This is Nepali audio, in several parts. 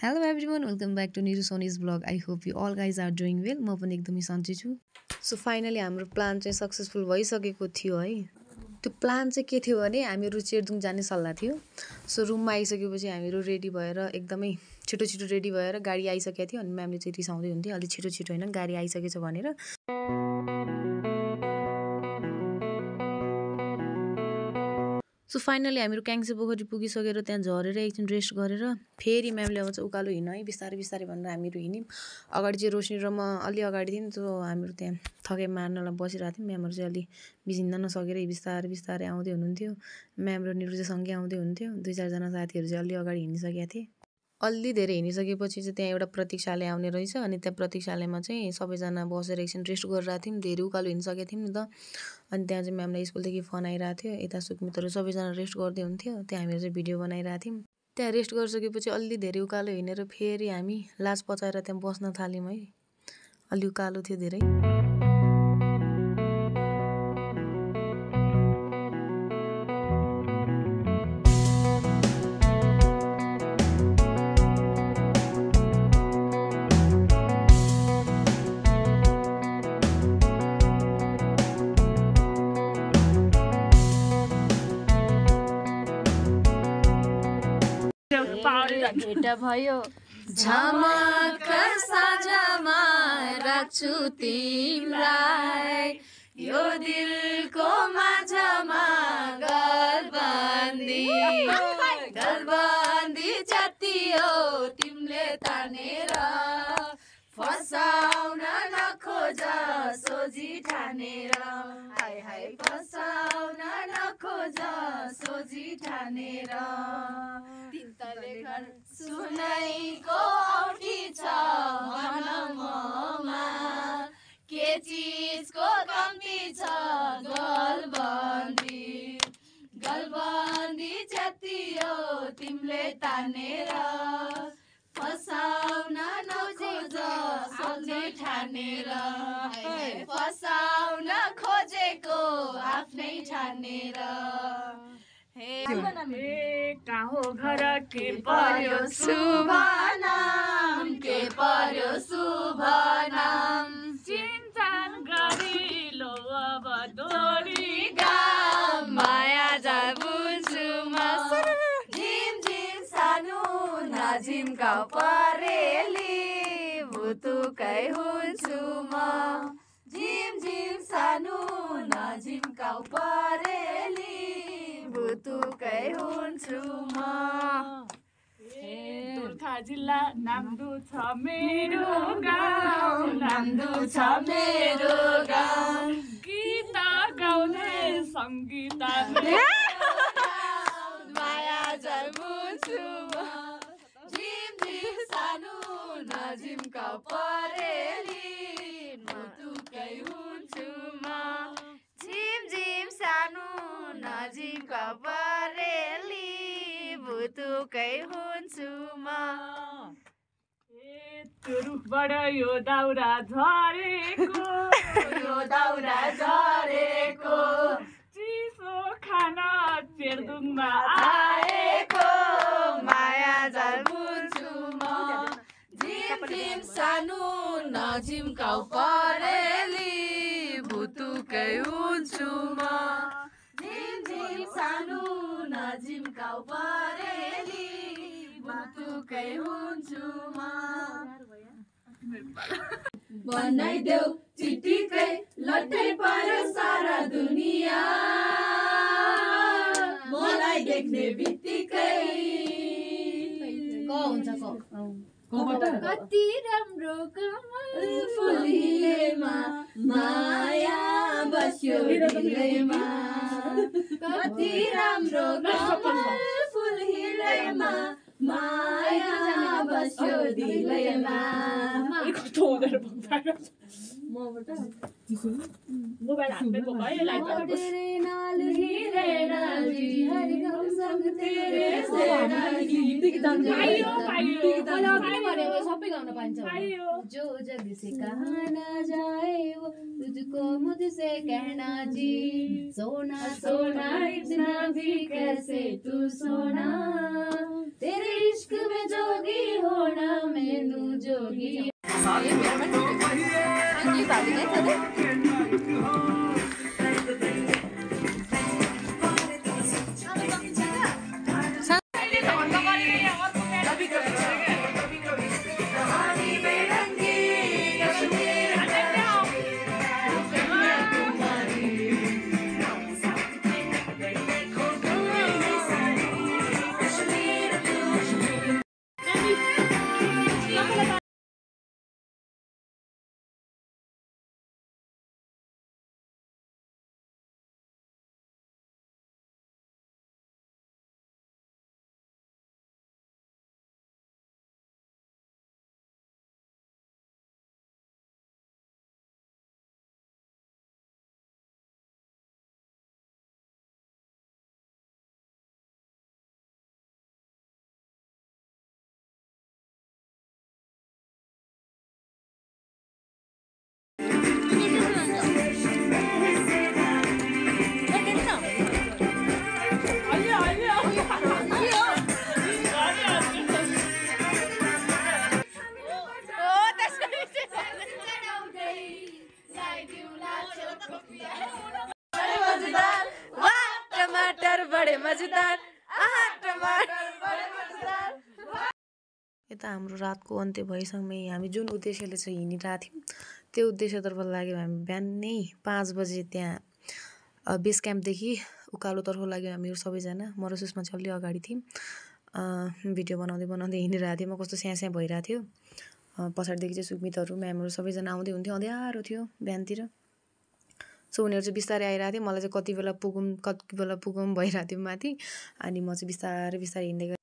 Hello everyone, welcome back to Niru Sony's vlog. I hope you all guys are doing well. म पनि एकदमै सन्चै छु. सो फाइनली हाम्रो प्लान चाहिँ सक्सेसफुल भइसकेको थियो है. त्यो प्लान चाहिँ के थियो भने हामीहरू चेरदुङ जाने सल्लाह थियो. सो रुममा आइसकेपछि हामीहरू रेडी भएर एकदमै छिटो छिटो रेडी भएर गाडी आइसकेको थियो अनि म्यामले चाहिँ रिसाउँदै हुन्थ्यो अलि छिटो छिटो हैन गाडी आइसकेछ भनेर. सो फाइनली हामीहरू क्याङ्से पोखरी पुगिसकेर त्यहाँ झरेर एकछिन रेस्ट गरेर फेरि म्यामले आउँछ उकालो हिँड है बिस्तारै बिस्तारै भनेर हामीहरू हिँड्यौँ. अगाडि चाहिँ रोशनी र म अलि अगाडि थियौँ. सो हामीहरू त्यहाँ थकाइ मार्नलाई बसिरहेको थियौँ. म्यामहरू चाहिँ अलि बिसिन्न नसकेर बिस्तारै बिस्तारै आउँदै हुनुहुन्थ्यो. म्याम र निरु चाहिँ सँगै आउँदै हुनुहुन्थ्यो. 2-4जना साथीहरू चाहिँ अलि अगाडि हिँडिसकेका थिए. अलि धेरै हिँडिसकेपछि चाहिँ त्यहाँ एउटा प्रतीक्षालय आउने रहेछ अनि त्यहाँ प्रतीक्षालयमा चाहिँ सबैजना बसेर एकछिन रेस्ट गरिरहेको थियौँ. धेरै उकालो हिँडिसकेको थियौँ नि त. अनि त्यहाँ चाहिँ म्यामलाई स्कुलदेखि फोन आइरहेको थियो. यता सुकमितहरू सबैजना रेस्ट गर्दै हुन्थ्यो. त्यहाँ हामीहरू चाहिँ भिडियो बनाइरहेको थियौँ. त्यहाँ रेस्ट गरिसकेपछि अलि धेरै उकालो हिँडेर फेरि हामी लाज पचाएर त्यहाँ बस्न थाल्यौँ है. अलि उकालो थियो धेरै. भेट भयो झमक साझामा राख्छु तिमलाई यो दिलको माझमा गलबन्दी च्यातियो तिमीले तानेर फसाउन नखोज सोझी ठानेर हाय हाय फसाउन नखोज सोझी ठानेर सुनैको औठी छ मनममा के चिजको कम्ती छ गलबन्दी च्यातियो तिमीले तानेर फसाउन नखोज सोझी ठानेर फसाउन खोजेको आफ्नै ठानेर कहाँ घर के पर्यो शुभ नाम के पर्यो शुभ नाम चिन्तान गरिलो अब दोरी गाम माया जाल बुझ्छु म झिम झिम सानो नझिम्काउ परेली भुतुकै हुन्छु म झिम झिम सानो नझिम्काउ परेली भुतुकै हुन्छु म. तुर्था जिल्ला नाम्दु छ मेरो गाउँ नाम्दु छ मेरो गाउँ गीत गाउने सङ्गीत माया जल बुझ्छु म झिम झिम सानो नझिम्काउ परेली भुतुकै हुन्छु म झिम झिम सानो नझिम्काउ परेली भुतुकै हुन्छु म. रुखबाट यो दाउरा झरेको चिसो खाना चेरदुङमा आएको माया जाल बुझ्छु म झिम झिम सानो नझिम्काउ परेली भुतुकै हुन्छु म झिम झिम सानो नझिम्काउ परेली भुतुकै हुन्छु म. बनाइदेऊ चिठीकै लट्ठै पर्यो सारा दुनिया मलाई देख्ने बित्तिकै कति राम्रो कमल फुलेमा माया बस्यो दिलैमा कति राम्रो कमल फुलेमा माया बस्यो दिलैमा. मोबाइल हातमै भयो तेरे नाल ही रहना जी हर गम संग तेरे सबै गाउन पाइन्छ जो जग से कहाँ न जाए वो तुझ तुझको मुझसे कहना जी सोना सोना इतना भी कैसे तू सोना तेरे इश्क में जोगी होना मैनू जोगी टमाटर बडे मजेदार यता हाम्रो रातको अन्त्य भइसँगै हामी जुन उद्देश्यले चाहिँ हिँडिरहेको थियौँ त्यो उद्देश्यतर्फ लाग्यौँ हामी बिहानै 5 बजे त्यहाँ बेस क्याम्पदेखि उकालोतर्फ लाग्यौँ हामीहरू सबैजना म र सुषमा चाहिँ अलि अगाडि थियौँ भिडियो बनाउँदै बनाउँदै हिँडिरहेको थियौँ म कस्तो स्याँ भइरहेको थियो पछाडिदेखि चाहिँ सुमितहरू म्यामहरू सबैजना आउँदै हुन्थ्यो अँध्यारो थियो बिहानतिर सो उनीहरू चाहिँ बिस्तारै आइरहेको थियो मलाई चाहिँ कति बेला पुगौँ भइरहेको थियो माथि अनि म चाहिँ बिस्तारै बिस्तारै हिँड्दै गएँ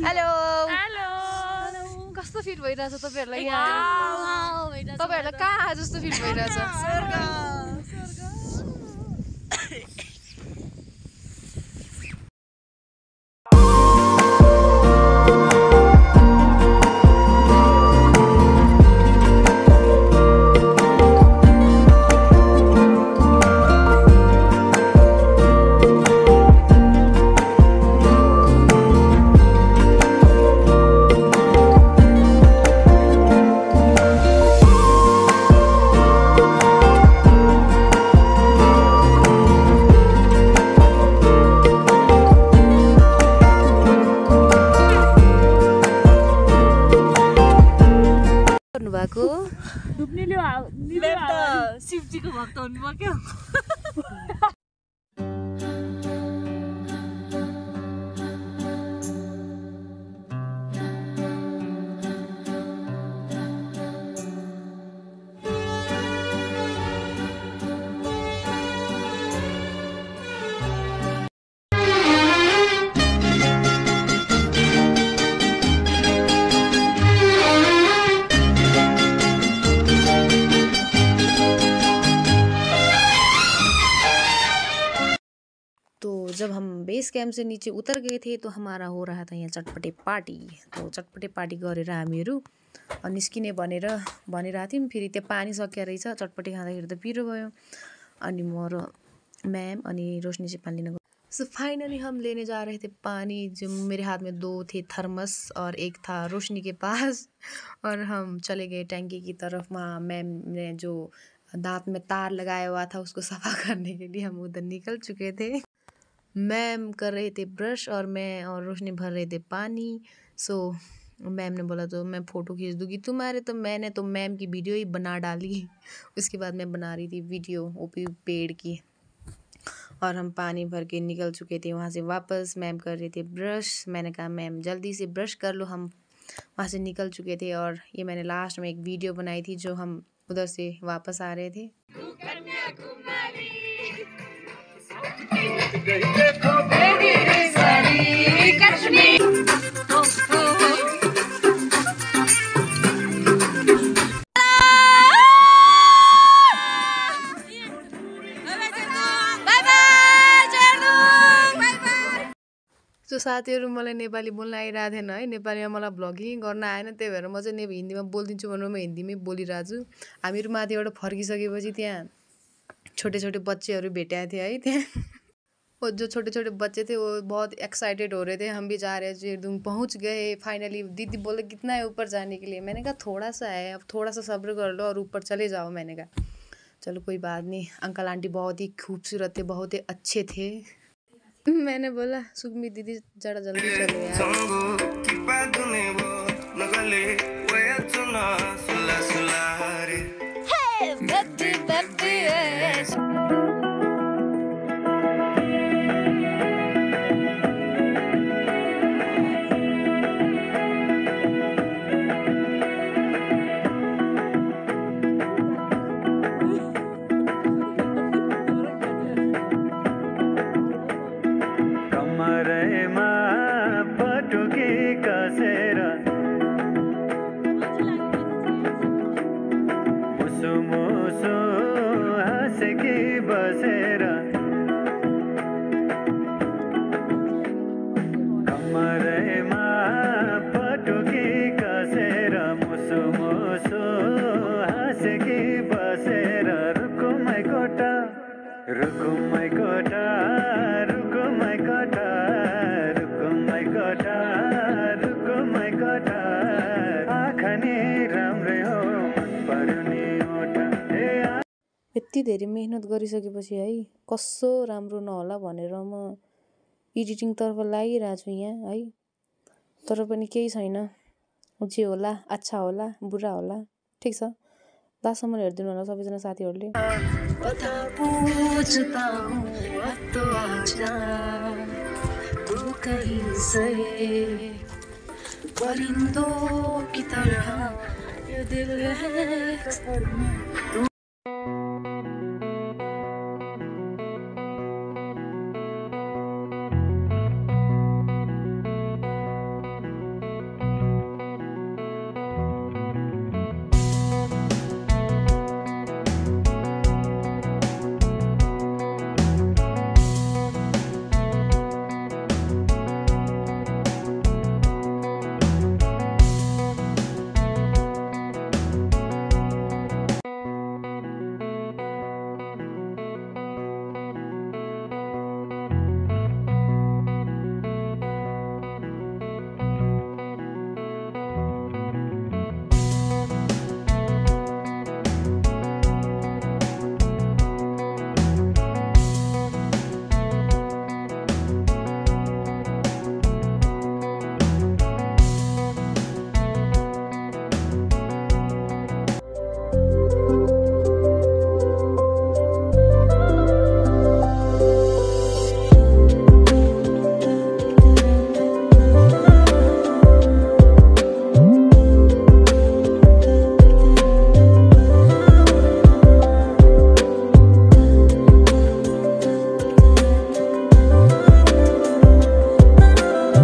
हेलो हेलो कस्तो फिल भइरहेछ तपाईहरुलाई यहाँ तपाईहरुलाई कहाँ जस्तो फिल भइरहेछ भएको शिवजीको भक्त हुनुभयो क्या जब हम बेस कैंप से नीचे उतर गए थे तो हमारा हो रहा था यहाँ चटपटे पार्टी तो चटपटे पार्टी गरेर हामीहरू निस्किने भनिरहेको थियौँ फेरि त्यो पानी सकिया रहेछ चटपटे खाँदाखेरि त पिरो भयो अनि म र मैम अनि रोशनी से पानी लेने गए। सो फाइनली हम लेने जा रहे थे पानी, जो मेरे हाथ में 2 थे थर्मस और एक था रोशनी के पास, और हम चले गए टैंकी की तरफ। वहाँ मैम ने जो दांत में तार लगाया हुआ था उसको सफा करने के लिए हम उधर निकल चुके थे। मैम कर रहे थे ब्रश और मैं और रोशनी भर रहे थे पानी। सो मैम ने बोला तो मैं फ़ोटो खींच दूँगी तुम्हारे, तो मैंने तो मैम की वीडियो ही बना डाली। उसके बाद मैं बना रही थी वीडियो ओपी पेड़ की, और हम पानी भर के निकल चुके थे वहाँ से वापस। मैम कर रहे थे ब्रश, मैंने कहा मैम जल्दी से ब्रश कर लो, हम वहाँ से निकल चुके थे। और ये मैंने लास्ट में एक वीडियो बनाई थी जो हम उधर से वापस आ रहे थे। सो साथीहरू मलाई नेपाली बोल्न आइरहेको थिएन है, नेपालीमा मलाई भ्लगिङ गर्न आएन, त्यही भएर म चाहिँ हिन्दीमा बोलिदिन्छु भनेर म हिन्दीमै बोलिरहेको छु। हामीहरू माथिबाट फर्किसकेपछि त्यहाँ छोटे छोटे बच्चेहरू भेटाए थे है। त्यहाँ वो जो छोटे छोटे बच्चे थे वो बहुत एक्साइटेड हो रहे थे, हम भी जा रहे थे, एकदम पहुँच गए फाइनली। दीदी बोले कितना है ऊपर जाने के लिए, मैंने कहा थोड़ा सा है, अब थोड़ा सा सब्र कर लो और ऊपर चले जाओ। मैंने कहा चलो कोई बात नहीं। अंकल आंटी बहुत ही खूबसूरत थे, बहुत ही अच्छे थे। मैंने बोला सुखमी दीदी जरा जल्दी चलो यार। यति धेरै मेहनत गरिसकेपछि है कस्तो राम्रो नहोला भनेर म एडिटिङतर्फ लागिरहेको छु यहाँ है, तर पनि केही छैन, जे होला अच्छा होला बुरा होला ठिक छ। लास्टसम्म हेरिदिनु होला सबैजना साथीहरूले। परिंदों की तरह ये दिल है